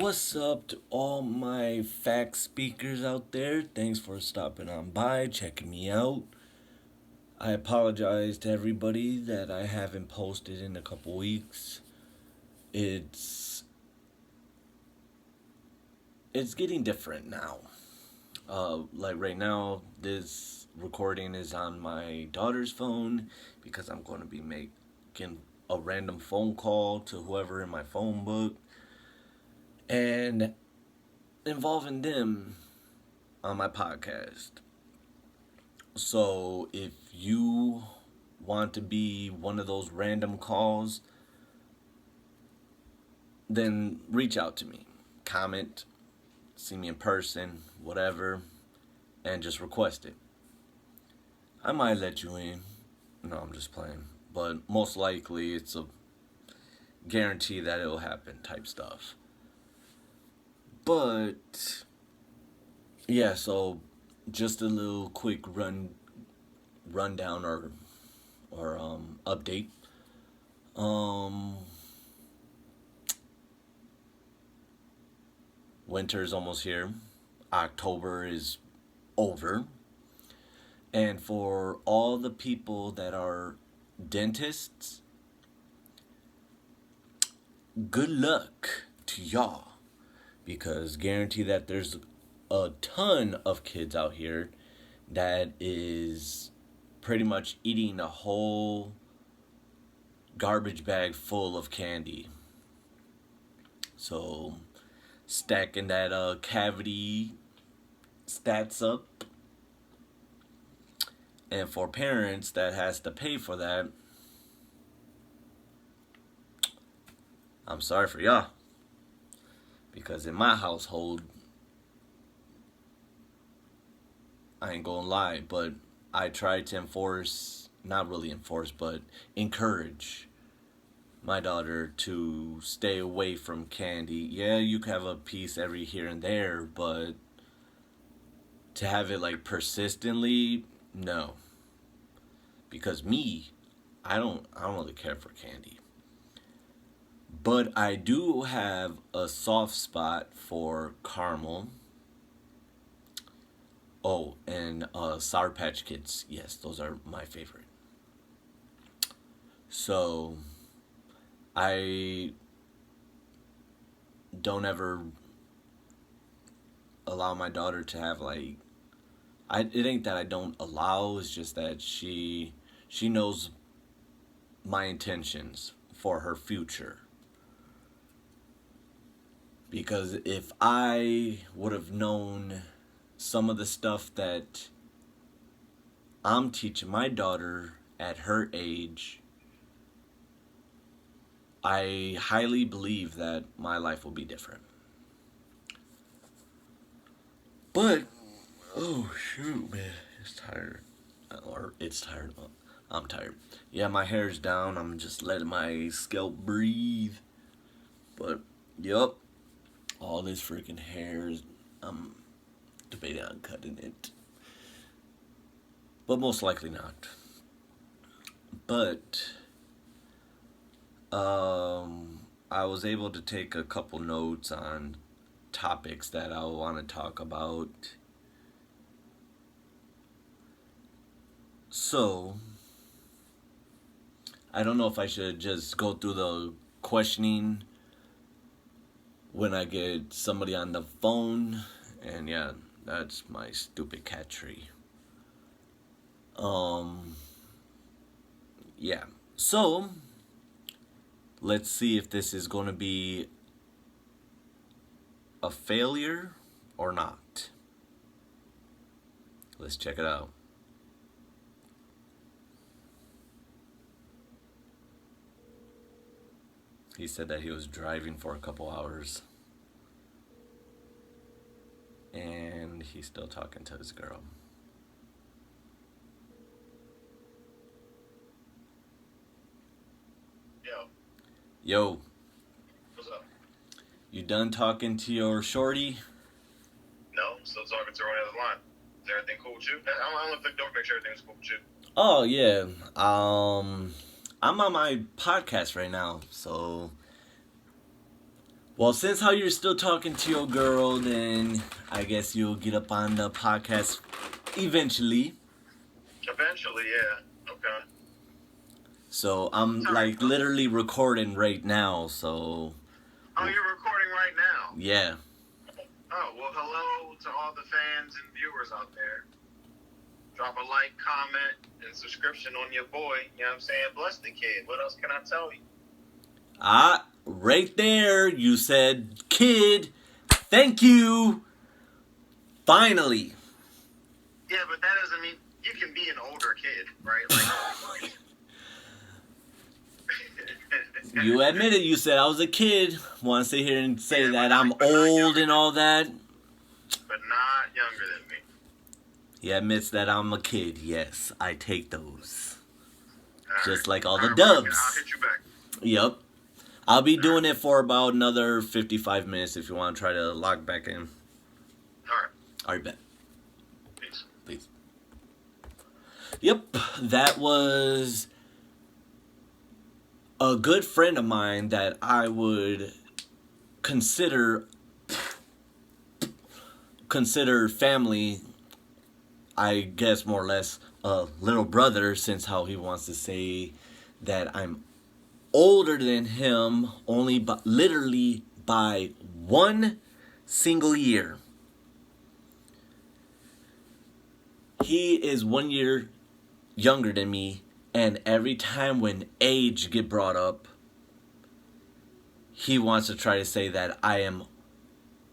What's up to all my fact speakers out there? Thanks for stopping on by, checking me out. I apologize to everybody that I haven't posted in a couple weeks. It's it's getting different now. Like right now, this recording is on my daughter's phone because I'm going to be making a random phone call to whoever in my phone book and involving them on my podcast. So if you want to be one of those random calls, then reach out to me. Comment, see me in person, whatever, and just request it. I might let you in. No, I'm just playing. But most likely it's a guarantee that it'll happen type stuff. But yeah, so just a little quick rundown or update. Um Winter's almost here. October is over. And for all the people that are dentists, good luck to y'all. Because guarantee that there's a ton of kids out here that is pretty much eating a whole garbage bag full of candy. So stacking that cavity stats up, and for parents that has to pay for that, I'm sorry for y'all. Because in my household, I ain't gonna lie, but I try to not really enforce, but encourage my daughter to stay away from candy. Yeah, you can have a piece every here and there, but to have it like persistently, no. Because I don't really care for candy. But I do have a soft spot for caramel. Oh, and Sour Patch Kids. Yes, those are my favorite. So I don't ever allow my daughter to have it ain't that I don't allow, it's just that she knows my intentions for her future. Because if I would have known some of the stuff that I'm teaching my daughter at her age, I highly believe that my life will be different. But, oh shoot, man, it's tired. Or it's tired. I'm tired. Yeah, my hair's down. I'm just letting my scalp breathe. But, yup, all this freaking hair is, I'm debating on cutting it. But most likely not. But I was able to take a couple notes on topics that I want to talk about. So I don't know if I should just go through the questioning when I get somebody on the phone. And yeah, that's my stupid cat tree. Yeah. So let's see if this is going to be a failure or not. Let's check it out. He said that he was driving for a couple hours. And he's still talking to his girl. Yo, What's up? you done talking to your shorty? No, I'm still talking to her on the other line. Is everything cool with you? I'm gonna flick over, make sure everything's cool with you. Oh yeah. I'm on my podcast right now. So Well, since how you're still talking to your girl, then I guess you'll get up on the podcast eventually. Eventually, yeah. Okay. So I'm like literally recording right now, so Oh, you're recording right now? yeah. Oh, well, hello to all the fans and viewers out there. Drop a like, comment, and subscription on your boy. You know what I'm saying? Bless the kid. What else can I tell you? Ah, right there, you said, kid, thank you. Finally. Yeah, but that doesn't mean you can be an older kid, right? Like, You admitted you said I was a kid. Want to sit here and say Yeah, that but I'm not old younger. and all that. but not younger than me. He admits that I'm a kid. Yes, I take those. All Just right. like all the right, well, dubs. I'll hit you back. Yep. I'll be doing it for about another 55 minutes if you want to try to log back in. All right. Alright, bet. Peace. Please. Yep, that was a good friend of mine that I would consider family, I guess more or less a little brother, since how he wants to say that I'm older than him only literally by one single year. He is 1 year younger than me, and every time when age get brought up, he wants to try to say that I am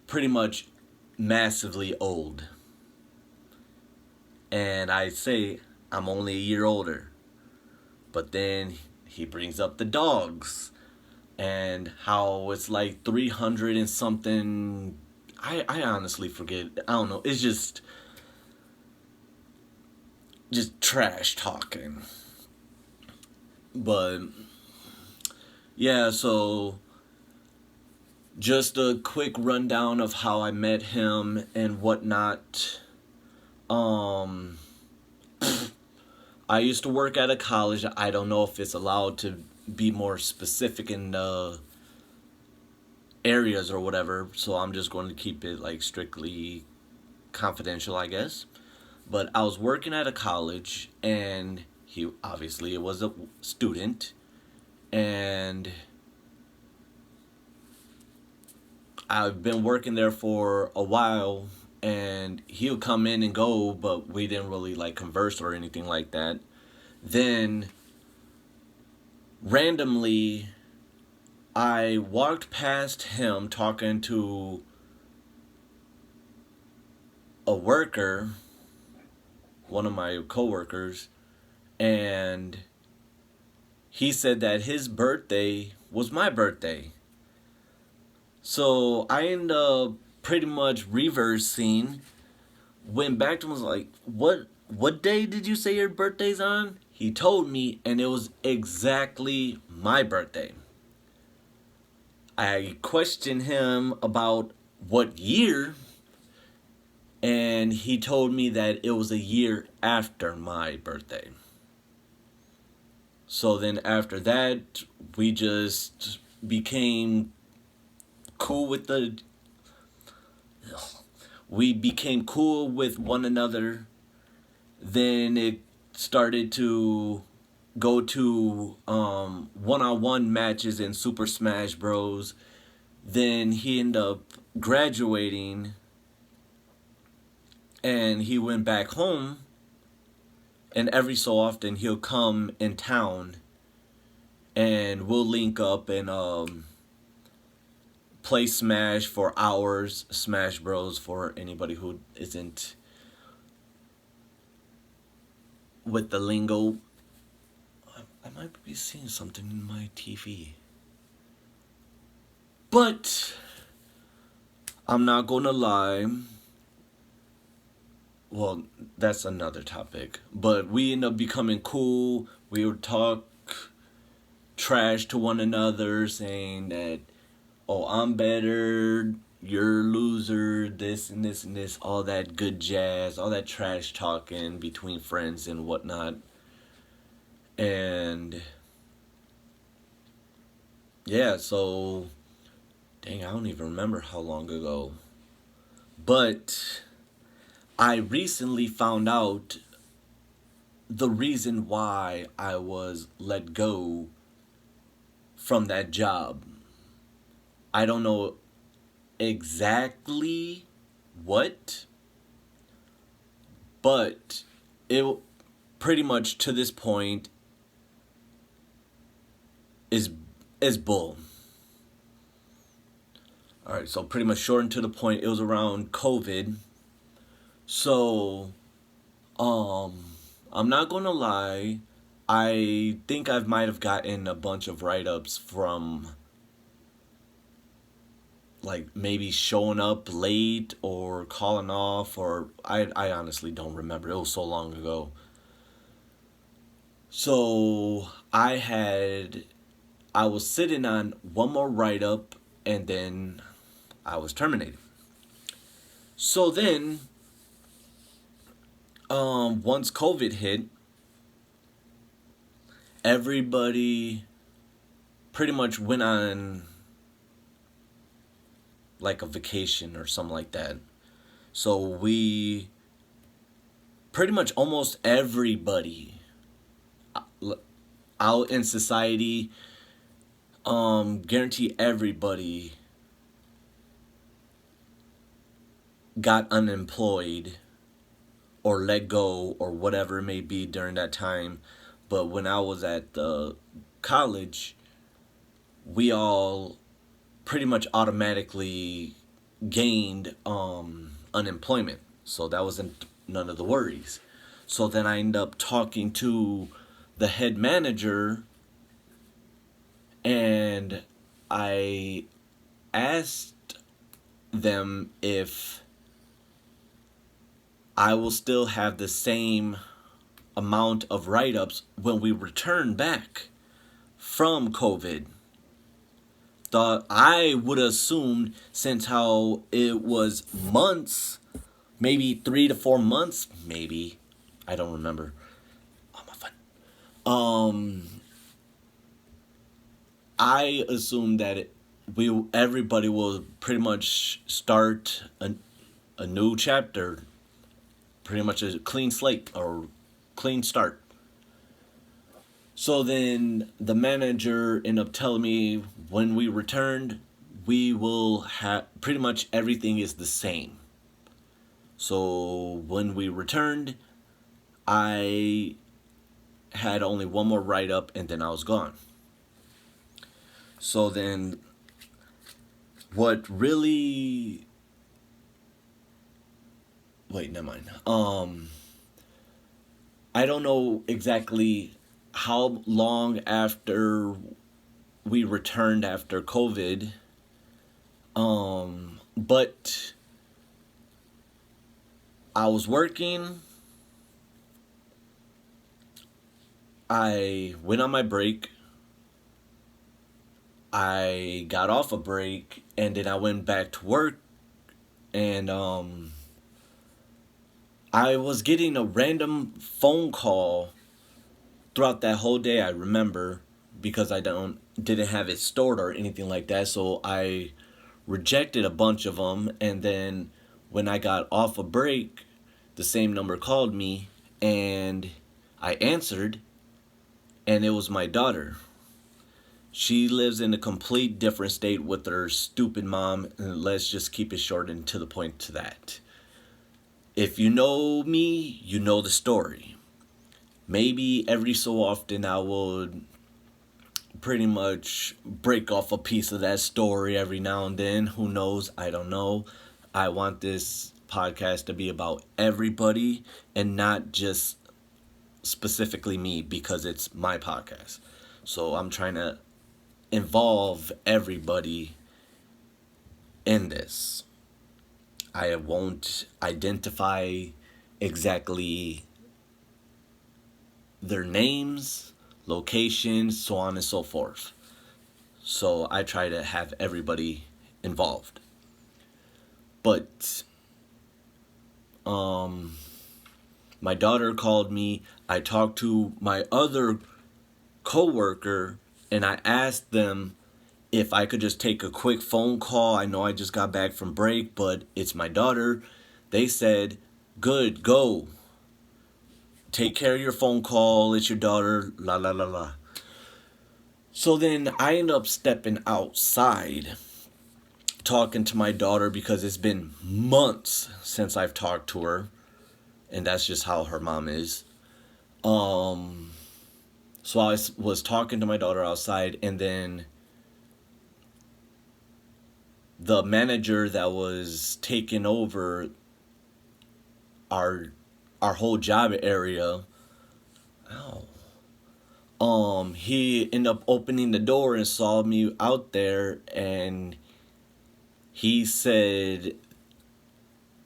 pretty much massively old. And I say I'm only a year older. But then he brings up the dogs and how it's like 300 and something. I honestly forget. I don't know. It's just trash talking. But yeah, so just a quick rundown of how I met him and whatnot. I used to work at a college. I don't know if it's allowed to be more specific in the areas or whatever, so I'm just going to keep it like strictly confidential, I guess. But I was working at a college, and he obviously was a student, and I've been working there for a while, and he would come in and go, but we didn't really like converse or anything like that. Then randomly I walked past him talking to a worker, one of my coworkers, and he said that his birthday was my birthday. So I ended up pretty much reversing, went back to him and was like, what day did you say your birthday's on? He told me, and it was exactly my birthday. I questioned him about what year, and he told me that it was a year after my birthday. So then after that, we just became cool with one another. Then it started to go to one-on-one matches in Super Smash Bros. Then he ended up graduating, and he went back home, and every so often he'll come in town, and we'll link up and play Smash for hours. Smash Bros. For anybody who isn't with the lingo. I might be seeing something in my TV. But I'm not gonna lie. Well, that's another topic. But we end up becoming cool. We would talk trash to one another, saying that, oh, I'm better, you're a loser, this and this and this, all that good jazz, all that trash talking between friends and whatnot. And yeah, so Dang, I don't even remember how long ago. But I recently found out the reason why I was let go from that job. I don't know exactly what, but it pretty much to this point is bull. All right, so pretty much short and to the point, it was around COVID. So, um, I'm not gonna lie. I think I might have gotten a bunch of write ups from like maybe showing up late or calling off, or I honestly don't remember. It was so long ago. So I was sitting on one more write up and then I was terminated. So then once COVID hit, everybody pretty much went on like a vacation or something like that. So we pretty much almost everybody out in society, guarantee everybody got unemployed or let go or whatever it may be during that time. But when I was at the college, we all pretty much automatically gained unemployment. So that wasn't none of the worries. So then I ended up talking to the head manager and I asked them if I will still have the same amount of write ups when we return back from COVID. Thought I would assume, since how it was months, maybe 3 to 4 months, maybe, I don't remember. Oh my foot. I assumed that everybody will pretty much start a new chapter, pretty much a clean slate or clean start. So then the manager ended up telling me when we returned, we will have pretty much everything is the same. So when we returned, I had only one more write up and then I was gone. So then what really wait, never mind. I don't know exactly how long after we returned after COVID. But I was working. I went on my break. I got off a break and then I went back to work and I was getting a random phone call throughout that whole day. I remember because I didn't have it stored or anything like that, so I rejected a bunch of them. And then when I got off a break, the same number called me, and I answered, and it was my daughter. She lives in a complete different state with her stupid mom, and let's just keep it short and to the point to that. If you know me, you know the story. Maybe every so often I would pretty much break off a piece of that story every now and then. Who knows? I don't know. I want this podcast to be about everybody and not just specifically me because it's my podcast. So I'm trying to involve everybody in this. I won't identify exactly their names, locations, so on and so forth. So I try to have everybody involved. But my daughter called me. I talked to my other coworker and I asked them if I could just take a quick phone call. I know I just got back from break, but it's my daughter. They said, good, go. Take care of your phone call. It's your daughter. La la la la. So then I end up stepping outside, talking to my daughter because it's been months since I've talked to her. And that's just how her mom is. So I was talking to my daughter outside, and then the manager that was taking over our whole job area, he ended up opening the door and saw me out there, and he said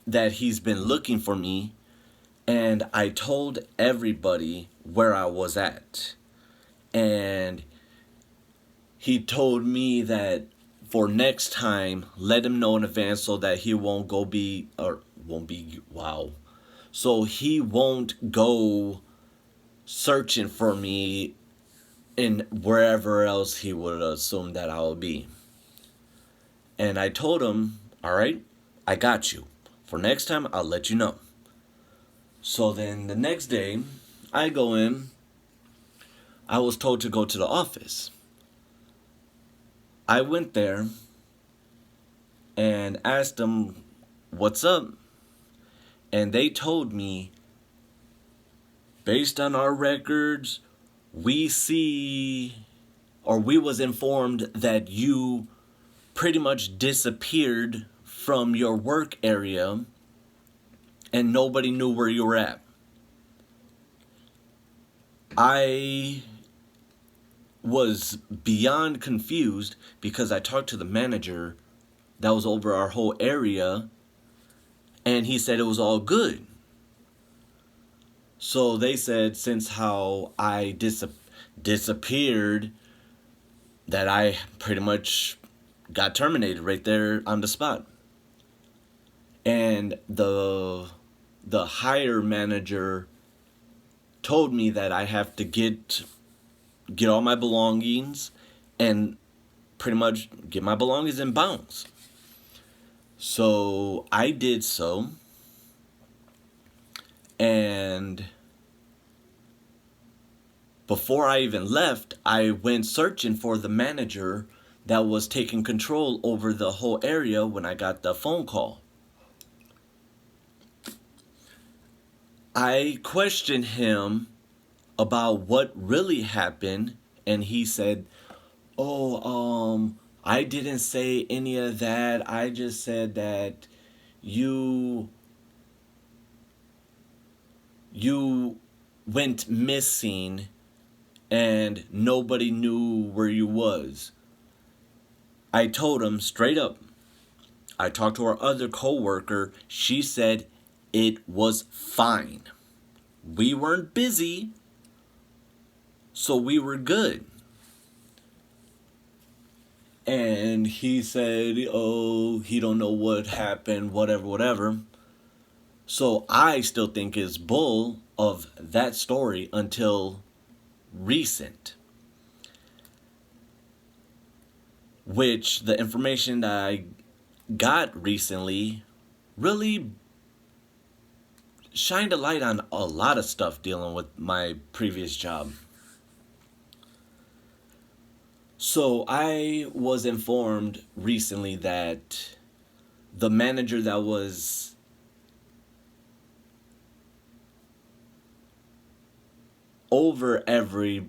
that he's been looking for me, and I told everybody where I was at. And he told me that for next time, let him know in advance so that he won't So he won't go searching for me in wherever else he would assume that I will be. And I told him, all right, I got you. For next time, I'll let you know. So then the next day, I go in. I was told to go to the office. I went there and asked them, what's up? And they told me, based on our records, we was informed that you pretty much disappeared from your work area and nobody knew where you were at. I was beyond confused because I talked to the manager that was over our whole area, and he said it was all good. So they said since how I disappeared, that I pretty much got terminated right there on the spot. And the hire manager told me that I have to get all my belongings and pretty much get my belongings and bounce. So I did so. And before I even left, I went searching for the manager that was taking control over the whole area when I got the phone call. I questioned him about what really happened, and he said, I didn't say any of that. I just said that you went missing and nobody knew where you was. I told him straight up. I talked to our other coworker. She said it was fine. We weren't busy, so we were good. And he said, he don't know what happened, whatever. So I still think it's bull of that story until recent. Which the information that I got recently really shined a light on a lot of stuff dealing with my previous job. So I was informed recently that the manager that was the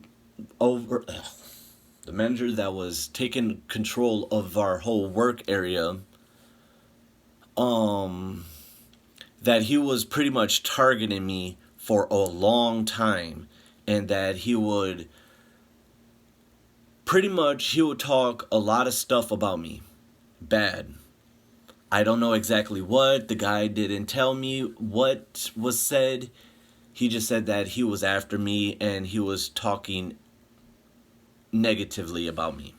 manager that was taking control of our whole work area, that he was pretty much targeting me for a long time, and that he would talk a lot of stuff about me. Bad. I don't know exactly what. The guy didn't tell me what was said. He just said that he was after me and he was talking negatively about me.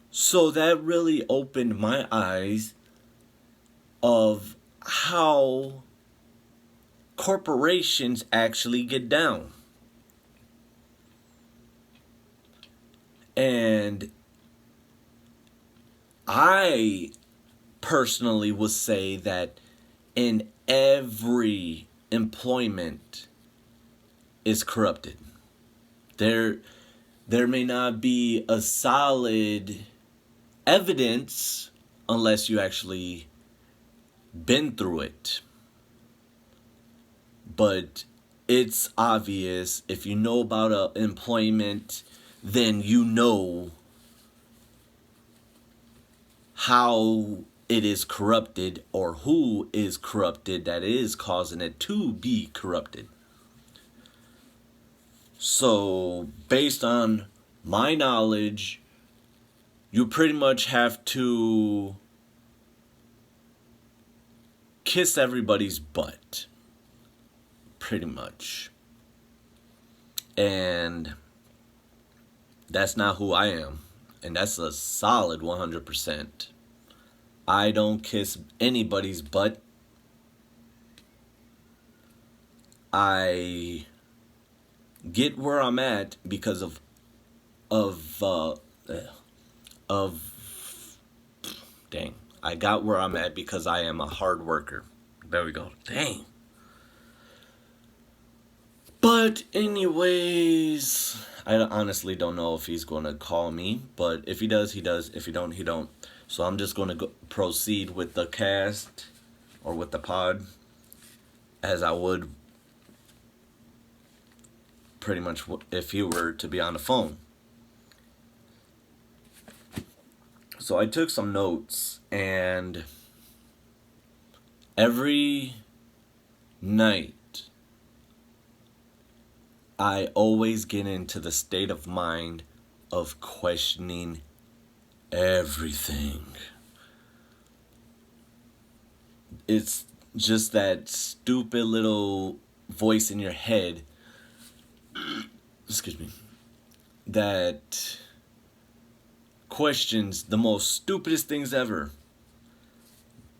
So that really opened my eyes of how corporations actually get down. And I personally would say that in every employment is corrupted. There may not be a solid evidence unless you actually been through it. But it's obvious if you know about employment, then you know how it is corrupted or who is corrupted that is causing it to be corrupted. So, based on my knowledge, you pretty much have to kiss everybody's butt. Pretty much. And that's not who I am. And that's a solid 100%. I don't kiss anybody's butt. I get where I'm at because of dang. I got where I'm at because I am a hard worker. There we go. Dang. But anyways, I honestly don't know if he's going to call me. But if he does, he does. If he don't, he don't. So I'm just going to proceed with the cast or with the pod as I would pretty much if he were to be on the phone. So I took some notes, and every night I always get into the state of mind of questioning everything. It's just that stupid little voice in your head, excuse me, that questions the most stupidest things ever.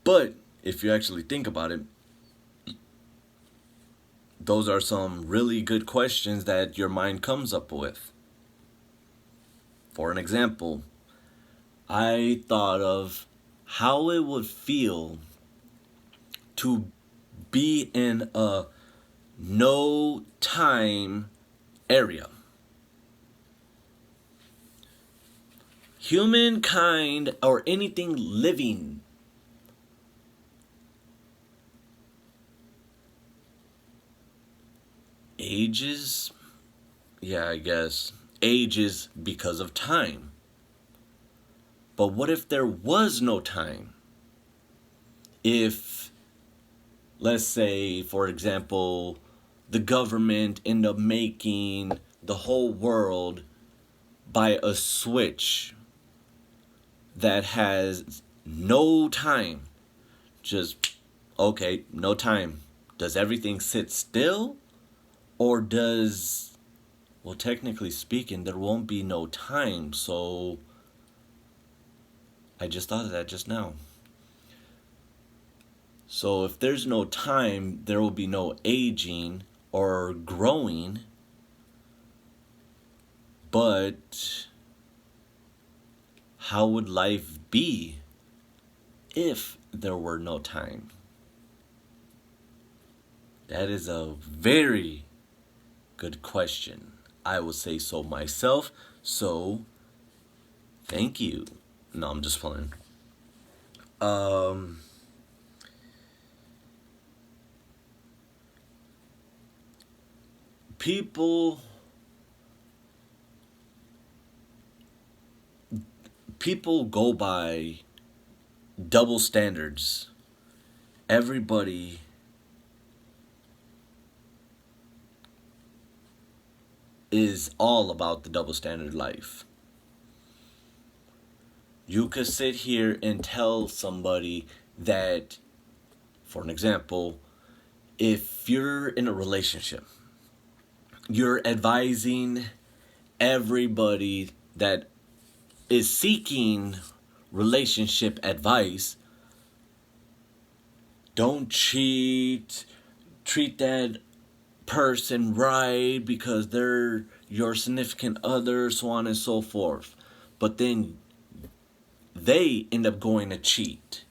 But if you actually think about it, those are some really good questions that your mind comes up with. For an example, I thought of how it would feel to be in a no time area. Humankind or anything living ages, I guess, ages because of time. But what if there was no time? If, let's say, for example, the government ended up making the whole world by a switch that has no time. Just, okay, no time. Does everything sit still? Or does, well, technically speaking, there won't be no time. So, I just thought of that just now. So, if there's no time, there will be no aging or growing. But how would life be if there were no time? That is a very good question. I would say so myself. So, thank you. No, I'm just playing. People go by double standards. Everybody is all about the double standard life. You could sit here and tell somebody that, for an example, if you're in a relationship, you're advising everybody that is seeking relationship advice, don't cheat, treat that person right because they're your significant other, so on and so forth. But then they end up going to cheat.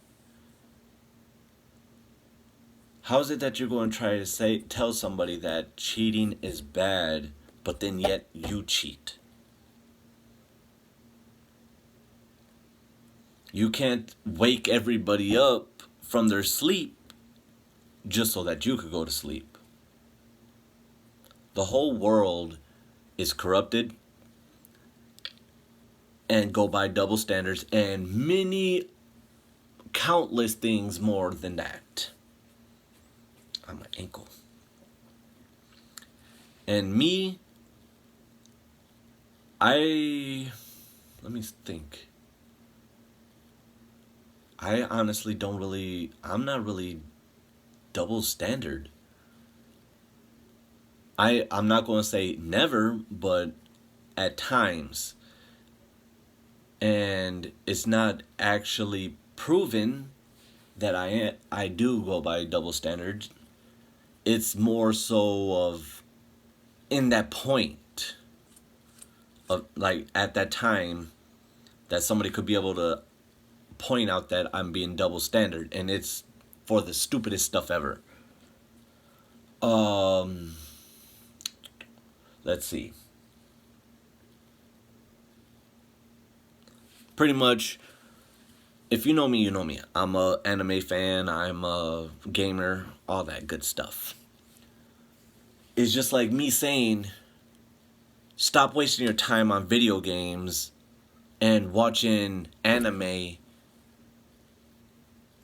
How is it that you're going to try to tell somebody that cheating is bad, but then yet you cheat? You can't wake everybody up from their sleep just so that you could go to sleep. The whole world is corrupted and go by double standards and many countless things more than that. On my ankle. And me, let me think. I honestly I'm not really double standard. I'm not going to say never, but at times. And it's not actually proven that I do go by double standards. It's more so of in that point of like at that time that somebody could be able to point out that I'm being double standard, and it's for the stupidest stuff ever. Let's see. Pretty much, if you know me, you know me. I'm a anime fan, I'm a gamer, all that good stuff. It's just like me saying, stop wasting your time on video games and watching anime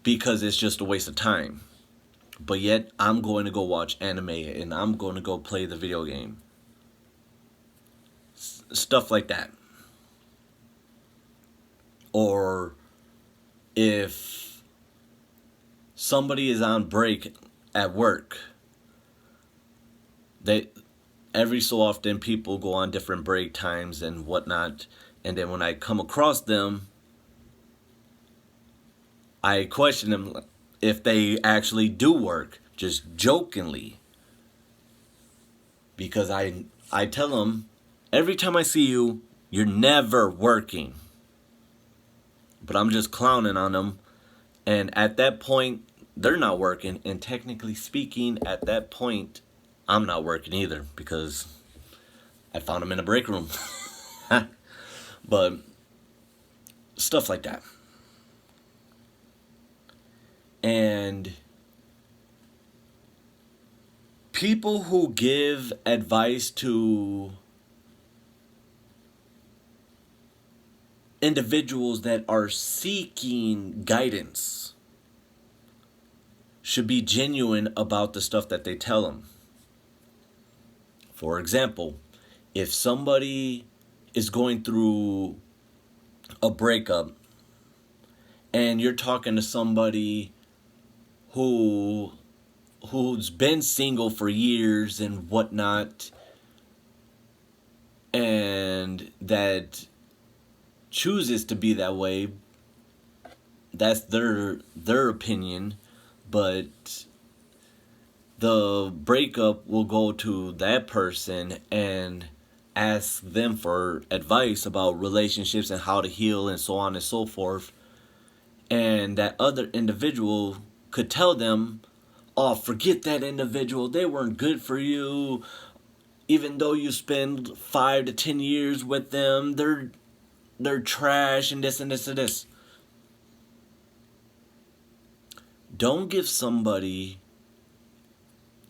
because it's just a waste of time. But yet, I'm going to go watch anime and I'm going to go play the video game. Stuff like that. Or if somebody is on break at work, every so often people go on different break times and whatnot, and then when I come across them, I question them if they actually do work, just jokingly, because I tell them, every time I see you, you're never working. But I'm just clowning on them, and at that point, they're not working, and technically speaking, at that point, I'm not working either, because I found them in a break room. But stuff like that. And people who give advice to individuals that are seeking guidance should be genuine about the stuff that they tell them. For example, if somebody is going through a breakup and you're talking to somebody who's been single for years and whatnot, and that chooses to be that way, that's their opinion, but the breakup will go to that person and ask them for advice about relationships and how to heal and so on and so forth, and that other individual could tell them, oh, forget that individual, they weren't good for you, even though you spend 5 to 10 years with them, they're trash and this and this and this. Don't give somebody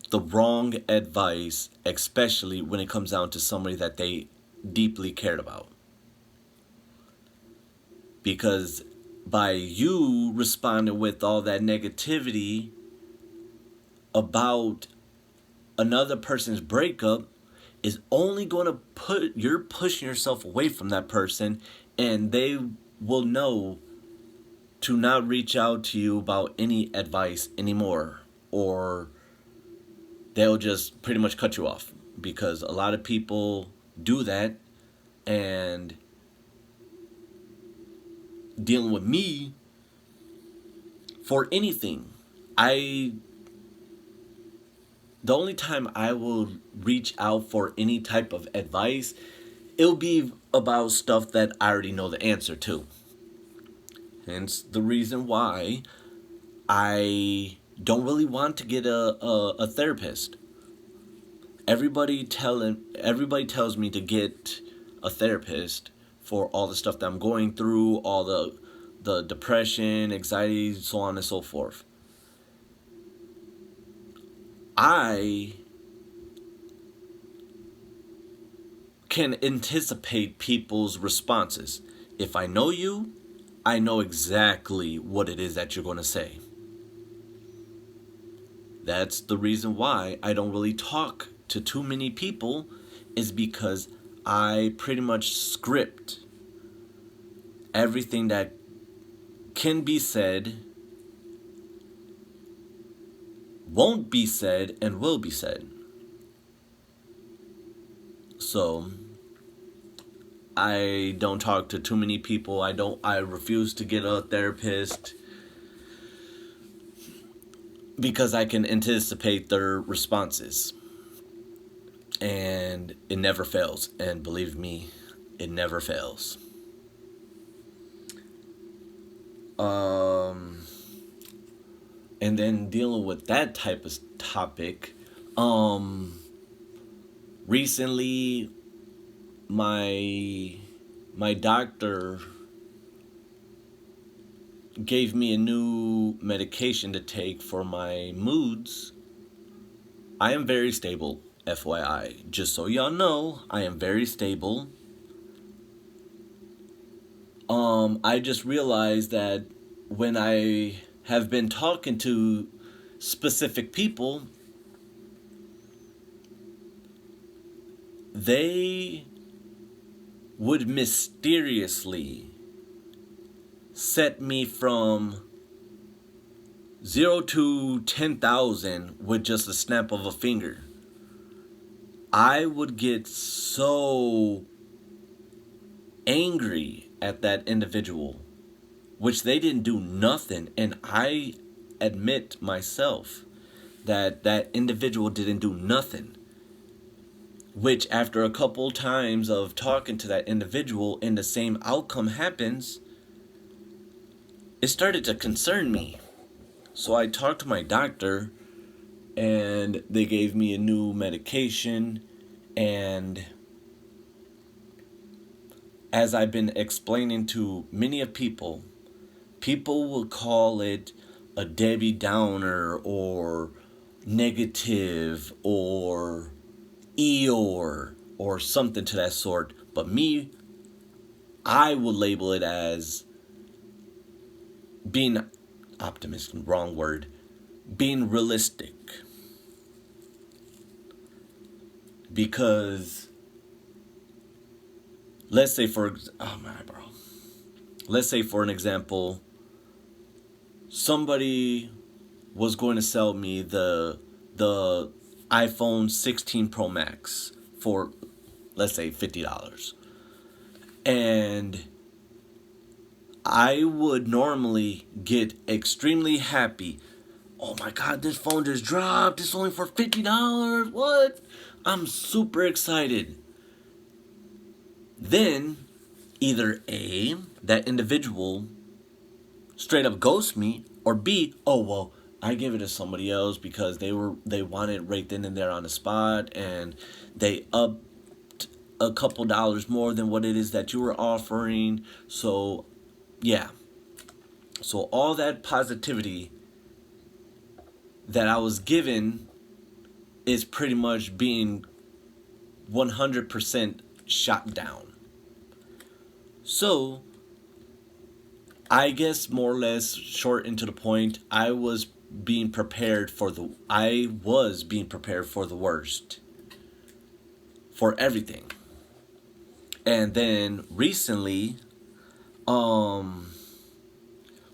the wrong advice, especially when it comes down to somebody that they deeply cared about. Because by you responding with all that negativity about another person's breakup is only going to you're pushing yourself away from that person, and they will know to not reach out to you about any advice anymore, or they'll just pretty much cut you off, because a lot of people do that. And dealing with me for anything, I the only time I will reach out for any type of advice, it'll be about stuff that I already know the answer to. Hence the reason why I don't really want to get a therapist. Everybody tells me to get a therapist for all the stuff that I'm going through, all the depression, anxiety, so on and so forth. I can anticipate people's responses. If I know you, I know exactly what it is that you're going to say. That's the reason why I don't really talk to too many people, is because I pretty much script everything that can be said, won't be said, and will be said. So I don't talk to too many people. I refuse to get a therapist because I can anticipate their responses. And it never fails. And believe me, it never fails. And then dealing with that type of topic, recently my doctor gave me a new medication to take for my moods. I am very stable, FYI. Just so y'all know, I am very stable. I just realized that when I have been talking to specific people, they would mysteriously set me from 0 to 10,000 with just a snap of a finger. I would get so angry at that individual, which they didn't do nothing. And I admit myself that that individual didn't do nothing. Which, after a couple times of talking to that individual and the same outcome happens, it started to concern me. So I talked to my doctor, and they gave me a new medication. And as I've been explaining to many of people will call it a Debbie Downer or negative or Eeyore or something to that sort. But me, I would label it as being optimistic, wrong word, being realistic. Because let's say for an example, somebody was going to sell me the iPhone 16 Pro Max for, let's say, $50. And I would normally get extremely happy. Oh my God, this phone just dropped. It's only for $50. What? I'm super excited. Then, either A, that individual straight up ghosts me, or B, oh well, I give it to somebody else because they wanted it right then and there on the spot, and they upped a couple dollars more than what it is that you were offering. So yeah, so all that positivity that I was given is pretty much being 100% shot down. So I guess more or less, short and to the point, I was being prepared for the worst for everything. And then recently, one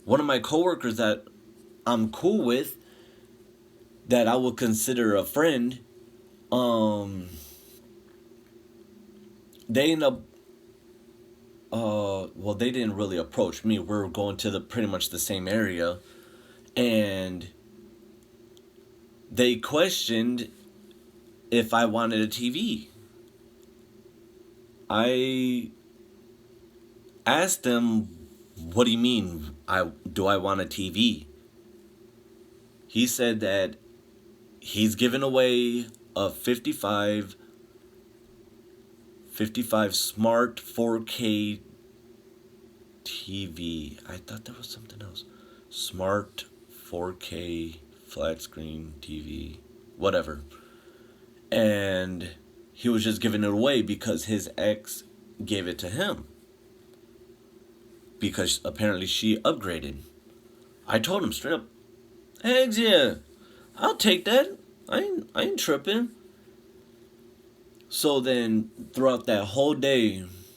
of my coworkers that I'm cool with, that I would consider a friend, they end up they didn't really approach me. We're going to pretty much the same area, and they questioned if I wanted a TV. I asked them, what do you mean, do I want a TV? He said that he's given away a 55 smart 4K TV. I thought there was something else. Smart 4K flat screen TV. Whatever. And he was just giving it away because his ex gave it to him. Because apparently she upgraded. I told him straight up, eggs, yeah, I'll take that. I ain't tripping. So then, throughout that whole day,